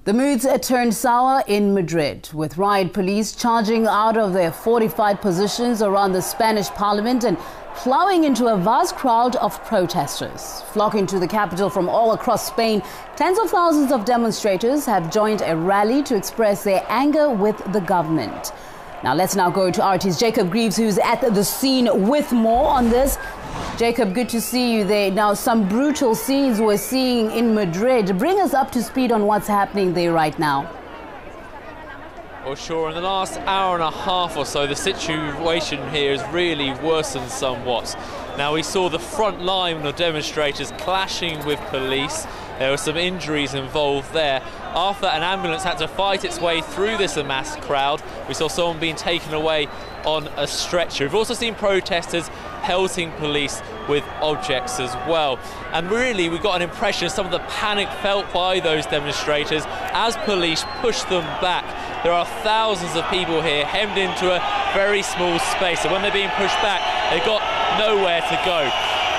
The moods turned sour in Madrid, with riot police charging out of their fortified positions around the Spanish parliament and plowing into a vast crowd of protesters. Flocking to the capital from all across Spain, tens of thousands of demonstrators have joined a rally to express their anger with the government. Now let's go to RT's Jacob Greaves, who's at the scene with more on this. Jacob, good to see you there. Now, some brutal scenes we're seeing in Madrid. Bring us up to speed on what's happening there right now. Well, sure, in the last hour and a half or so, the situation here has really worsened somewhat. Now, we saw the front line of demonstrators clashing with police. There were some injuries involved there. After an ambulance had to fight its way through this amassed crowd, we saw someone being taken away on a stretcher. We've also seen protesters pelting police with objects as well. And really, we got an impression of some of the panic felt by those demonstrators as police pushed them back. There are thousands of people here hemmed into a very small space, and when they're being pushed back, they've got nowhere to go.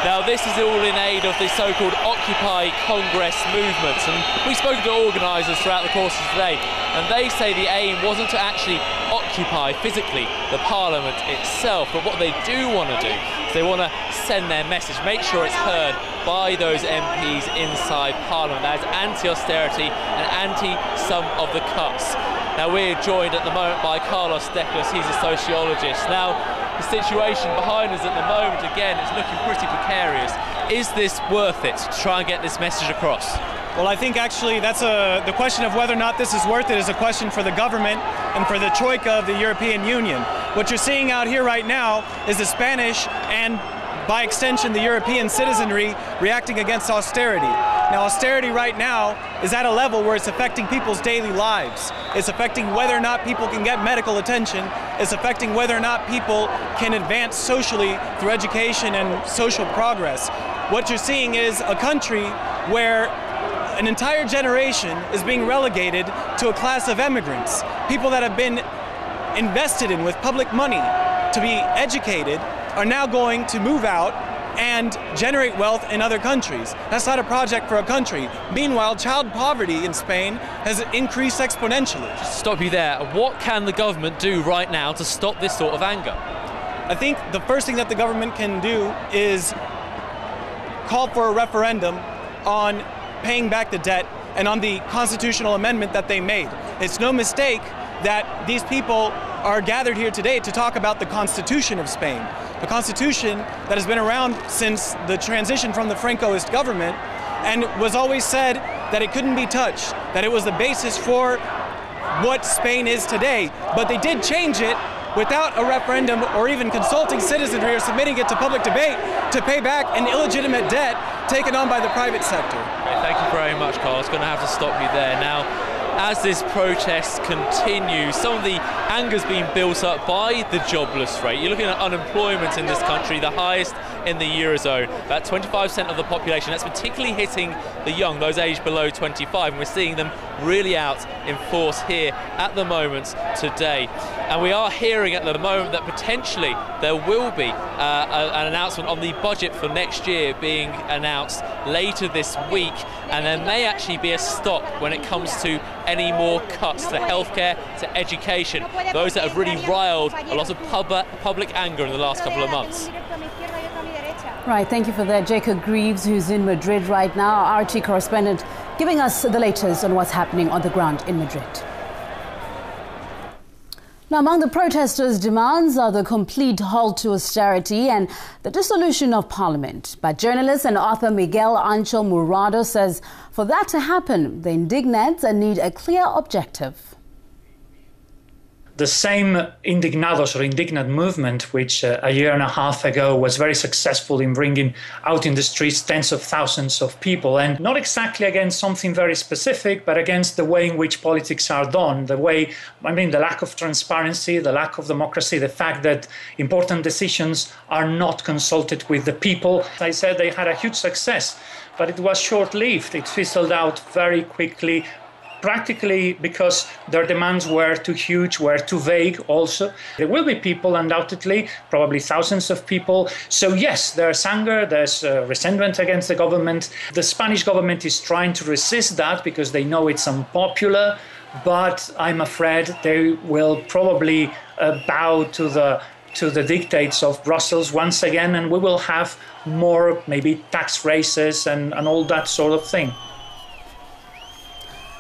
Now, this is all in aid of the so-called Occupy Congress movement, and we've spoken to organisers throughout the course of today, and they say the aim wasn't to actually occupy physically the parliament itself, but what they do want to do is they want to send their message, make sure it's heard by those MPs inside parliament. That is anti-austerity and anti-some of the cuts. Now, we're joined at the moment by Carlos Declas, he's a sociologist. Now, the situation behind us at the moment, again, it's looking pretty precarious. Is this worth it to try and get this message across? Well, I think actually that's the question of whether or not this is worth it is a question for the government and for the Troika of the European Union. What you're seeing out here right now is the Spanish and, by extension, the European citizenry reacting against austerity. Now, austerity right now is at a level where it's affecting people's daily lives. It's affecting whether or not people can get medical attention. It's affecting whether or not people can advance socially through education and social progress. What you're seeing is a country where an entire generation is being relegated to a class of immigrants, people that have been invested in with public money to be educated are now going to move out and generate wealth in other countries. That's not a project for a country. Meanwhile, child poverty in Spain has increased exponentially. Just to stop you there, what can the government do right now to stop this sort of anger? I think the first thing that the government can do is call for a referendum on paying back the debt and on the constitutional amendment that they made. It's no mistake that these people are gathered here today to talk about the Constitution of Spain, the Constitution that has been around since the transition from the Francoist government and was always said that it couldn't be touched, that it was the basis for what Spain is today. But they did change it without a referendum or even consulting citizenry or submitting it to public debate to pay back an illegitimate debt taken on by the private sector. Okay, thank you very much, Carl. I was going to have to stop you there. Now, as this protest continues, some of the anger's being built up by the jobless rate. You're looking at unemployment in this country, the highest in the Eurozone, about 25% of the population. That's particularly hitting the young, those aged below 25, and we're seeing them really out in force here at the moment today. And we are hearing at the moment that potentially there will be an announcement on the budget for next year being announced later this week, and there may actually be a stop when it comes to any more cuts to healthcare, to education, those that have really riled a lot of public anger in the last couple of months. Right, thank you for that. Jacob Greaves, who's in Madrid right now, our RT correspondent, giving us the latest on what's happening on the ground in Madrid. Now, among the protesters' demands are the complete halt to austerity and the dissolution of parliament. But journalist and author Miguel Angel Murado says for that to happen, the indignants need a clear objective. The same indignados or indignant movement, which a year and a half ago was very successful in bringing out in the streets tens of thousands of people, and not exactly against something very specific, but against the way in which politics are done, the lack of transparency, the lack of democracy, the fact that important decisions are not consulted with the people. I said they had a huge success, but it was short-lived. It fizzled out very quickly. practically because their demands were too huge, were too vague also. There will be people, undoubtedly, probably thousands of people. So yes, there's anger, there's resentment against the government. The Spanish government is trying to resist that because they know it's unpopular, but I'm afraid they will probably bow to the dictates of Brussels once again, and we will have more maybe tax raises and all that sort of thing.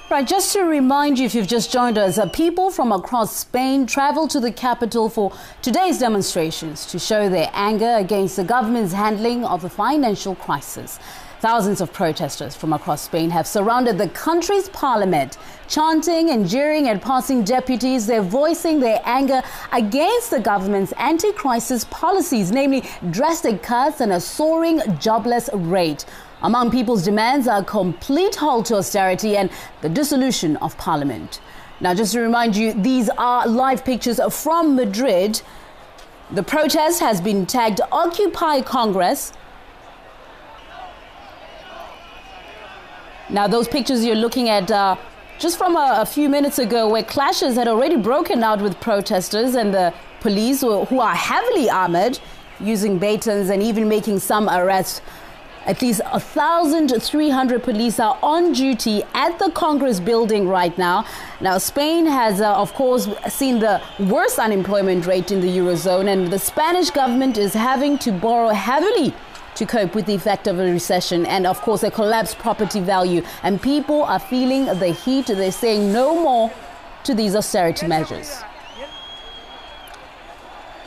Right, just to remind you, if you've just joined us, people from across Spain traveled to the capital for today's demonstrations to show their anger against the government's handling of the financial crisis. Thousands of protesters from across Spain have surrounded the country's parliament, chanting and jeering at passing deputies. They're voicing their anger against the government's anti-crisis policies, namely drastic cuts and a soaring jobless rate. Among people's demands are a complete halt to austerity and the dissolution of parliament. Now, just to remind you, these are live pictures from Madrid. The protest has been tagged Occupy Congress. Now, those pictures you're looking at just from a few minutes ago, where clashes had already broken out with protesters and the police, who are heavily armored, using batons and even making some arrests. At least 1,300 police are on duty at the Congress building right now. Now, Spain has, of course, seen the worst unemployment rate in the Eurozone, and the Spanish government is having to borrow heavily to cope with the effect of a recession and, of course, a collapsed property value. And people are feeling the heat. They're saying no more to these austerity measures.